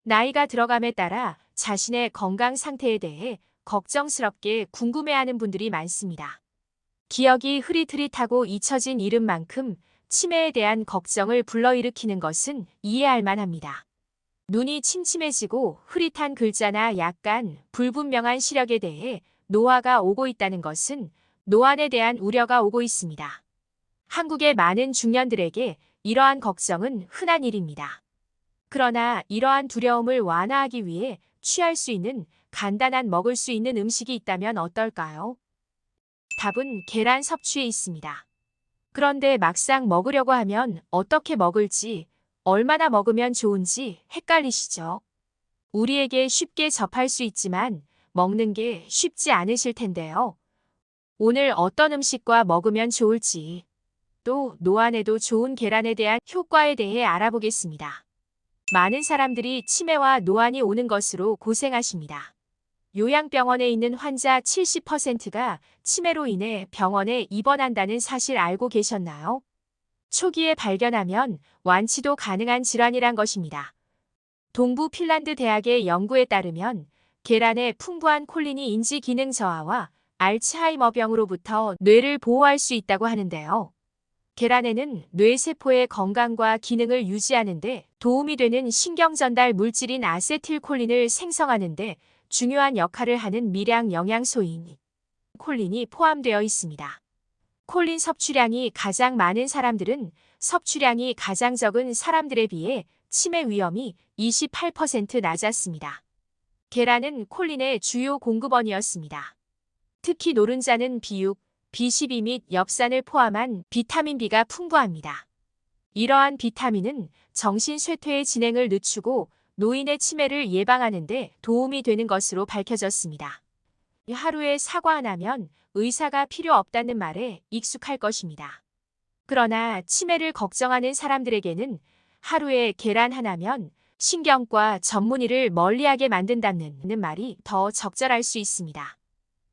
나이가 들어감에 따라 자신의 건강 상태에 대해 걱정스럽게 궁금해하는 분들이 많습니다. 기억이 흐릿흐릿하고 잊혀진 이름만큼 치매에 대한 걱정을 불러일으키는 것은 이해할 만합니다. 눈이 침침해지고 흐릿한 글자나 약간 불분명한 시력에 대해 노화가 오고 있다는 것은 노안에 대한 우려가 오고 있습니다. 한국의 많은 중년들에게 이러한 걱정은 흔한 일입니다. 그러나 이러한 두려움을 완화하기 위해 취할 수 있는 간단한 먹을 수 있는 음식이 있다면 어떨까요? 답은 계란 섭취에 있습니다. 그런데 막상 먹으려고 하면 어떻게 먹을지, 얼마나 먹으면 좋은지 헷갈리시죠? 우리에게 쉽게 접할 수 있지만 먹는 게 쉽지 않으실 텐데요. 오늘 어떤 음식과 먹으면 좋을지, 또 노안에도 좋은 계란에 대한 효과에 대해 알아보겠습니다. 많은 사람들이 치매와 노안이 오는 것으로 고생하십니다. 요양병원에 있는 환자 70%가 치매로 인해 병원에 입원한다는 사실 알고 계셨나요? 초기에 발견하면 완치도 가능한 질환이란 것입니다. 동부 핀란드 대학의 연구에 따르면 계란에 풍부한 콜린이 인지 기능 저하와 알츠하이머병으로부터 뇌를 보호할 수 있다고 하는데요. 계란에는 뇌세포의 건강과 기능을 유지하는 데 도움이 되는 신경전달 물질인 아세틸콜린을 생성하는 데 중요한 역할을 하는 미량 영양소인 콜린이 포함되어 있습니다. 콜린 섭취량이 가장 많은 사람들은 섭취량이 가장 적은 사람들에 비해 치매 위험이 28% 낮았습니다. 계란은 콜린의 주요 공급원이었습니다. 특히 노른자는 B6, B12 및 엽산을 포함한 비타민 B가 풍부합니다. 이러한 비타민은 정신 쇠퇴의 진행을 늦추고 노인의 치매를 예방하는 데 도움이 되는 것으로 밝혀졌습니다. 하루에 사과 하나면 의사가 필요 없다는 말에 익숙할 것입니다. 그러나 치매를 걱정하는 사람들에게는 하루에 계란 하나면 신경과 전문의를 멀리하게 만든다는 말이 더 적절할 수 있습니다.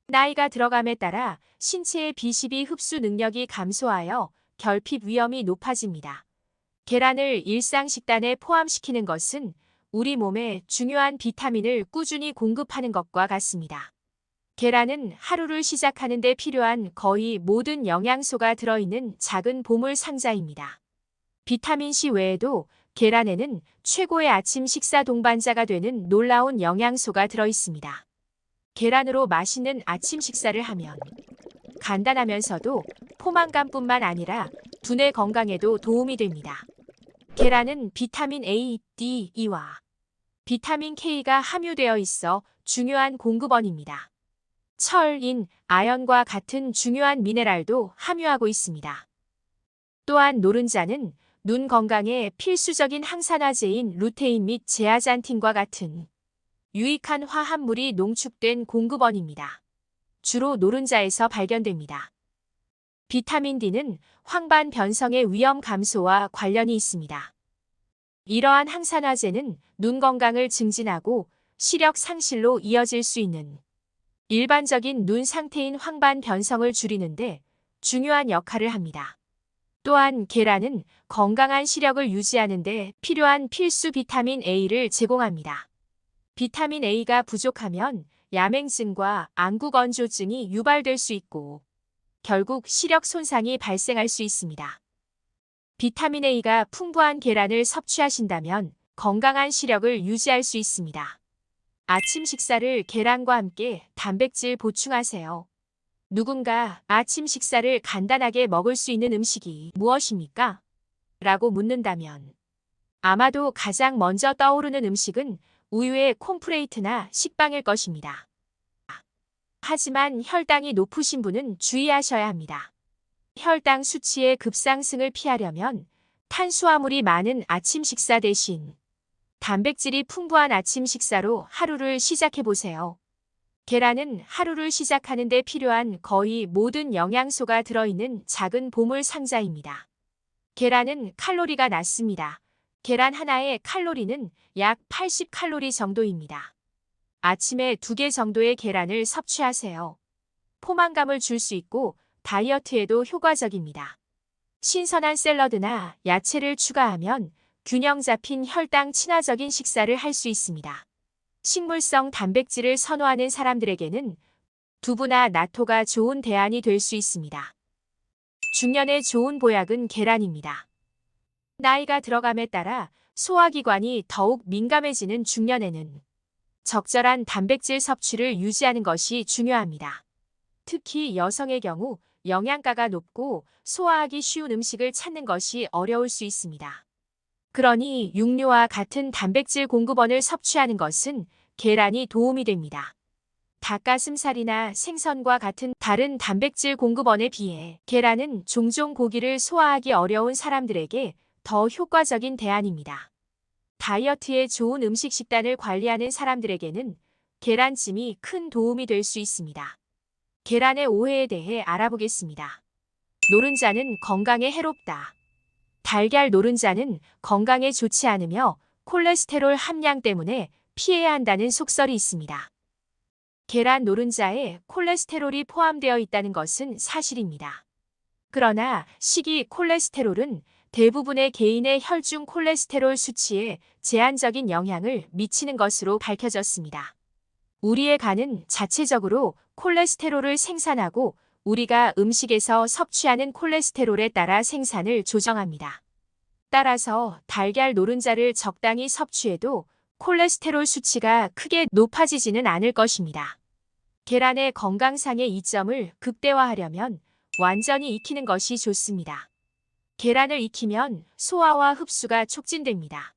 나이가 들어감에 따라 신체의 B12 흡수 능력이 감소하여 결핍 위험이 높아집니다. 계란을 일상 식단에 포함시키는 것은 우리 몸에 중요한 비타민을 꾸준히 공급하는 것과 같습니다. 계란은 하루를 시작하는 데 필요한 거의 모든 영양소가 들어있는 작은 보물 상자입니다. 비타민C 외에도 계란에는 최고의 아침 식사 동반자가 되는 놀라운 영양소가 들어있습니다. 계란으로 맛있는 아침 식사를 하면 간단하면서도 포만감뿐만 아니라 두뇌 건강에도 도움이 됩니다. 계란은 비타민 A, D, E와 비타민 K가 함유되어 있어 중요한 공급원입니다. 철, 인, 아연과 같은 중요한 미네랄도 함유하고 있습니다. 또한 노른자는 눈 건강에 필수적인 항산화제인 루테인 및 제아잔틴과 같은 유익한 화합물이 농축된 공급원입니다. 주로 노른자에서 발견됩니다. 비타민 D는 황반 변성의 위험 감소와 관련이 있습니다. 이러한 항산화제는 눈 건강을 증진하고 시력 상실로 이어질 수 있는 일반적인 눈 상태인 황반 변성을 줄이는데 중요한 역할을 합니다. 또한 계란은 건강한 시력을 유지하는 데 필요한 필수 비타민 A를 제공합니다. 비타민 A가 부족하면 야맹증과 안구건조증이 유발될 수 있고 결국 시력 손상이 발생할 수 있습니다. 비타민 A가 풍부한 계란을 섭취하신다면 건강한 시력을 유지할 수 있습니다. 아침 식사를 계란과 함께 단백질 보충하세요. 누군가 아침 식사를 간단하게 먹을 수 있는 음식이 무엇입니까? 라고 묻는다면 아마도 가장 먼저 떠오르는 음식은 우유의 콘플레이트나 식빵일 것입니다. 하지만 혈당이 높으신 분은 주의하셔야 합니다. 혈당 수치의 급상승을 피하려면 탄수화물이 많은 아침 식사 대신 단백질이 풍부한 아침 식사로 하루를 시작해보세요. 계란은 하루를 시작하는 데 필요한 거의 모든 영양소가 들어있는 작은 보물 상자입니다. 계란은 칼로리가 낮습니다. 계란 하나의 칼로리는 약 80칼로리 정도입니다. 아침에 2개 정도의 계란을 섭취하세요. 포만감을 줄 수 있고 다이어트에도 효과적입니다. 신선한 샐러드나 야채를 추가하면 균형 잡힌 혈당 친화적인 식사를 할 수 있습니다. 식물성 단백질을 선호하는 사람들에게는 두부나 나토가 좋은 대안이 될 수 있습니다. 중년에 좋은 보약은 계란입니다. 나이가 들어감에 따라 소화기관이 더욱 민감해지는 중년에는 적절한 단백질 섭취를 유지하는 것이 중요합니다. 특히 여성의 경우 영양가가 높고 소화하기 쉬운 음식을 찾는 것이 어려울 수 있습니다. 그러니 육류와 같은 단백질 공급원을 섭취하는 것은 계란이 도움이 됩니다. 닭가슴살이나 생선과 같은 다른 단백질 공급원에 비해 계란은 종종 고기를 소화하기 어려운 사람들에게 더 효과적인 대안입니다. 다이어트에 좋은 음식 식단을 관리하는 사람들에게는 계란찜이 큰 도움이 될 수 있습니다. 계란의 오해에 대해 알아보겠습니다. 노른자는 건강에 해롭다. 달걀 노른자는 건강에 좋지 않으며 콜레스테롤 함량 때문에 피해야 한다는 속설이 있습니다. 계란 노른자에 콜레스테롤이 포함되어 있다는 것은 사실입니다. 그러나 식이 콜레스테롤은 대부분의 개인의 혈중 콜레스테롤 수치에 제한적인 영향을 미치는 것으로 밝혀졌습니다. 우리의 간은 자체적으로 콜레스테롤을 생산하고 우리가 음식에서 섭취하는 콜레스테롤에 따라 생산을 조정합니다. 따라서 달걀 노른자를 적당히 섭취해도 콜레스테롤 수치가 크게 높아지지는 않을 것입니다. 계란의 건강상의 이점을 극대화하려면 완전히 익히는 것이 좋습니다. 계란을 익히면 소화와 흡수가 촉진됩니다.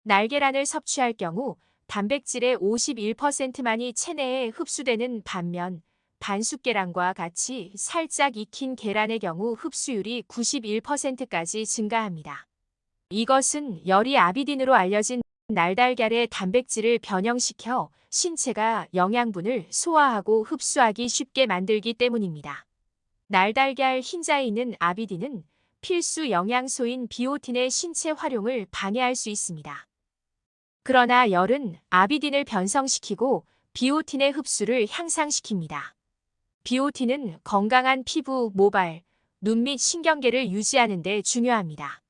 날계란을 섭취할 경우 단백질의 51%만이 체내에 흡수되는 반면 반숙계란과 같이 살짝 익힌 계란의 경우 흡수율이 91%까지 증가합니다. 이것은 열이 아비딘으로 알려진 날달걀의 단백질을 변형시켜 신체가 영양분을 소화하고 흡수하기 쉽게 만들기 때문입니다. 날달걀 흰자에 있는 아비딘은 필수 영양소인 비오틴의 신체 활용을 방해할 수 있습니다. 그러나 열은 아비딘을 변성시키고 비오틴의 흡수를 향상시킵니다. 비오틴은 건강한 피부, 모발, 눈 및 신경계를 유지하는 데 중요합니다.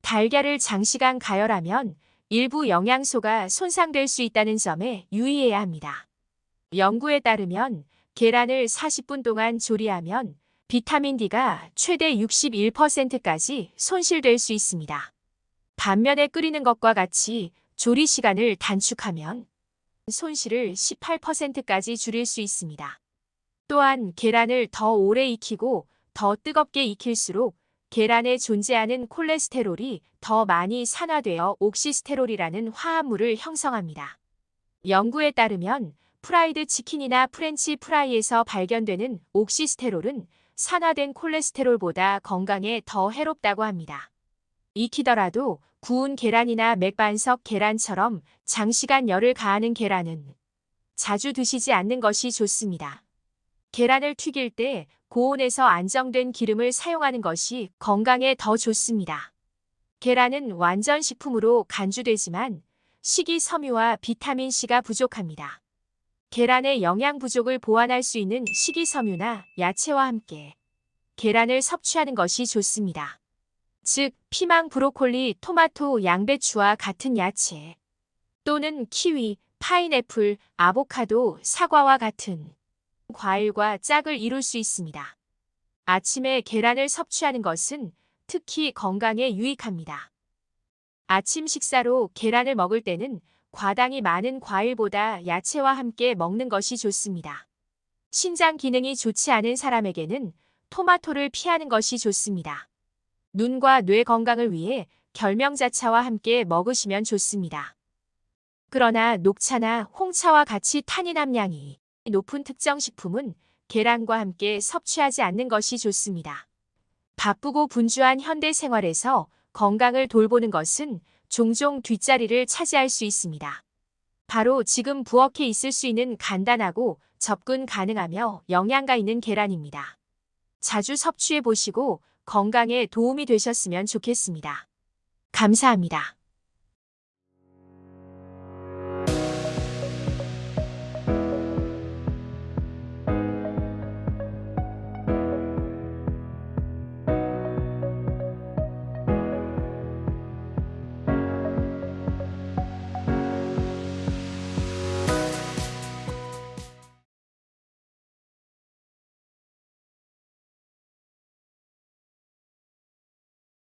달걀을 장시간 가열하면 일부 영양소가 손상될 수 있다는 점에 유의해야 합니다. 연구에 따르면 계란을 40분 동안 조리하면 비타민 D가 최대 61%까지 손실될 수 있습니다. 반면에 끓이는 것과 같이 조리 시간을 단축하면 손실을 18%까지 줄일 수 있습니다. 또한 계란을 더 오래 익히고 더 뜨겁게 익힐수록 계란에 존재하는 콜레스테롤이 더 많이 산화되어 옥시스테롤이라는 화합물을 형성합니다. 연구에 따르면 프라이드 치킨이나 프렌치 프라이에서 발견되는 옥시스테롤은 산화된 콜레스테롤보다 건강에 더 해롭다고 합니다. 익히더라도 구운 계란이나 맥반석 계란처럼 장시간 열을 가하는 계란은 자주 드시지 않는 것이 좋습니다. 계란을 튀길 때 고온에서 안정된 기름을 사용하는 것이 건강에 더 좋습니다. 계란은 완전 식품으로 간주되지만 식이섬유와 비타민C가 부족합니다. 계란의 영양 부족을 보완할 수 있는 식이섬유나 야채와 함께 계란을 섭취하는 것이 좋습니다. 즉, 피망, 브로콜리, 토마토, 양배추와 같은 야채 또는 키위, 파인애플, 아보카도, 사과와 같은 과일과 짝을 이룰 수 있습니다. 아침에 계란을 섭취하는 것은 특히 건강에 유익합니다. 아침 식사로 계란을 먹을 때는 과당이 많은 과일보다 야채와 함께 먹는 것이 좋습니다. 신장 기능이 좋지 않은 사람에게는 토마토를 피하는 것이 좋습니다. 눈과 뇌 건강을 위해 결명자차와 함께 먹으시면 좋습니다. 그러나 녹차나 홍차와 같이 타닌 함량이 높은 특정 식품은 계란과 함께 섭취하지 않는 것이 좋습니다. 바쁘고 분주한 현대 생활에서 건강을 돌보는 것은 종종 뒷자리를 차지할 수 있습니다. 바로 지금 부엌에 있을 수 있는 간단하고 접근 가능하며 영양가 있는 계란입니다. 자주 섭취해 보시고 건강에 도움이 되셨으면 좋겠습니다. 감사합니다.